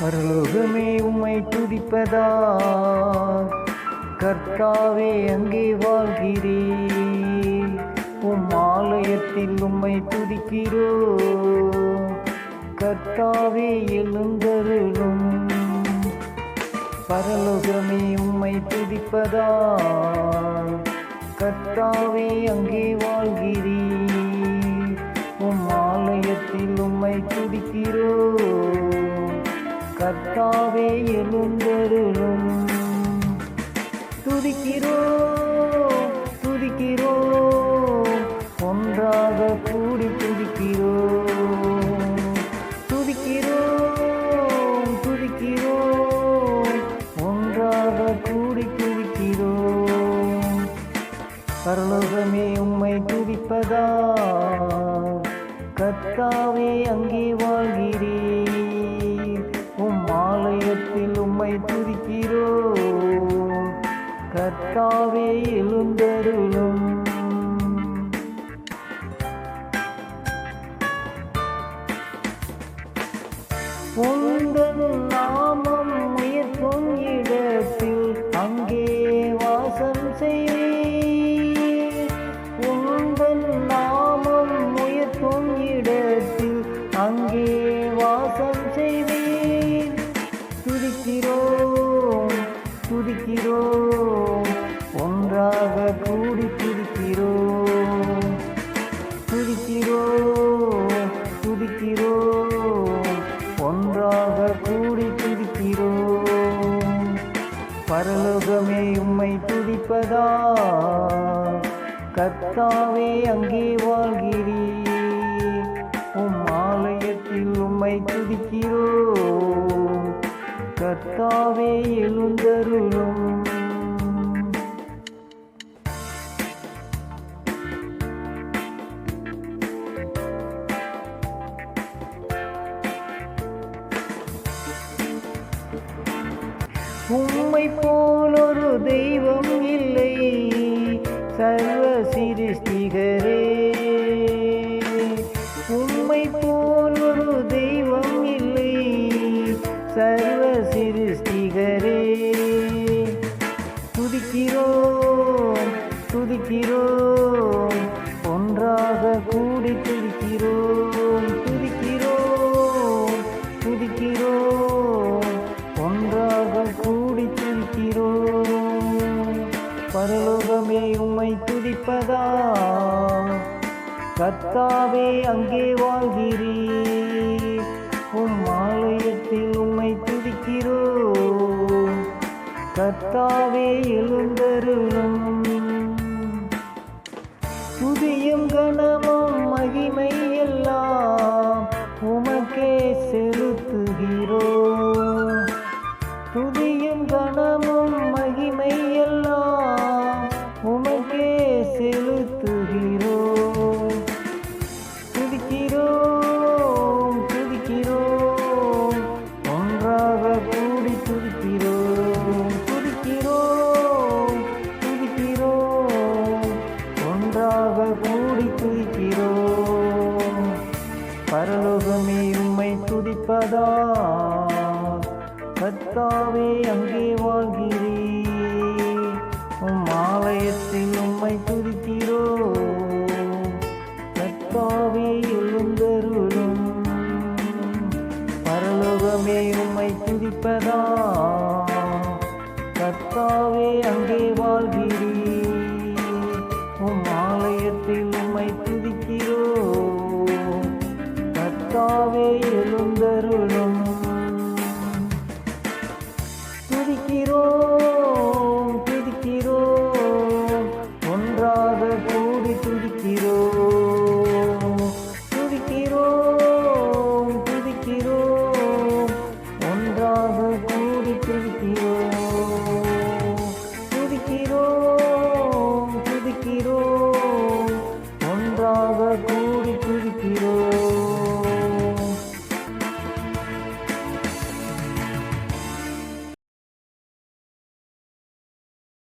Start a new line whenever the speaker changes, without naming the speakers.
பரலோகமே உம்மை துதிப்பதா, கர்த்தாவே அங்கே வாழ்கிறேன். உம் ஆலயத்தில் உம்மை துதிக்கிறோம், கர்த்தாவே எழுந்தருளும். பரலோகமே உம்மை துதிப்பதா, கர்த்தாவே அங்கே வாழ்கிறேன். உம் ஆலயத்தில் உம்மை துதிக்கிறோம், கர்த்தாவே எழுந்தருளும். துதிக்கிறோம் துதிக்கிறோம், ஒன்றாக கூடி துதிக்கிறோம். துதிக்கிறோம் துதிக்கிறோம், ஒன்றாக கூடி துதிக்கிறோம். பரலோகமே உம்மை துதிப்பதா, கர்த்தாவே அங்கே வாழ்கிறேன். உம் ஆலயத்தில் உம்மை துதிக்கிறோம், கர்த்தாவே எழுந்தருளும். உந்தன் நாமம் உயர்த்தும் இடத்தில் அங்கே வாசம் செய்வேன். உந்தன் நாமம் உயர்த்தும் இடத்தில் அங்கே வாசம் செய்வேன். துதிக்கிறோம் துதிக்கிறோம், ஒன்றாக கூடி துதிக்கிறோம். துதிக்கிறோம் துதிக்கிறோம், ஒன்றாக கூடி துதிக்கிறோம். பரலோகமே உம்மை துதிப்பதா, கர்த்தாவே அங்கே வாழ்கிறேன். உம் ஆலயத்தில் உம்மை துதிக்கிறோம், கர்த்தாவே எழுந்தருளும். உம்மை போல் ஒரு தெய்வம் இல்லை, சர்வ சிருஷ்டிகரே. உம்மை போல் ஒரு தெய்வம் இல்லை, சர்வ சிருஷ்டிகரே. துதிக்கிறோம் துதிக்கிறோம், ஒன்றாக கூடி துதிக்கிறோம். துதிக்கிறோம் துதிக்கிறோம், ஒன்றாக கூடி துதிக்கிறோம். பரலோகமே உம்மை துதிப்பதா, கர்த்தாவே அங்கே வாழ்கிறேன். உம் ஆலயத்தில் உம்மை துதிக்கிறோம், கர்த்தாவே எழுந்தருளும். துதியும் கனமும் மகிமை எல்லாம் உமக்கே செலுத்துகிறோம். துதியும் கனமும் மகிமை எல்லாம் உமக்கே செலுத்துகிறோம். துதிக்கிறோம் துதிக்கிறோம், ஒன்றாக கூடி துதிக்கிறோம். துதிக்கிறோம் துதிக்கிறோம், ஒன்றாக கூடி துதிக்கிறோம். பரலோகமே உம்மை துதிப்பதா, கர்த்தாவே அங்கே வாழ்கிறேன். உம் ஆலயத்தில் உம்மை துதிக்கிறோம், கர்த்தாவே எழுந்தருளும். பரலோகமே உம்மை துதிப்பதா, கர்த்தாவே அங்கே வாழ்கிறேன். உம் ஆலயத்தில் உம்மை துதிக்கிறோம், கர்த்தாவே எழுந்தருளும்.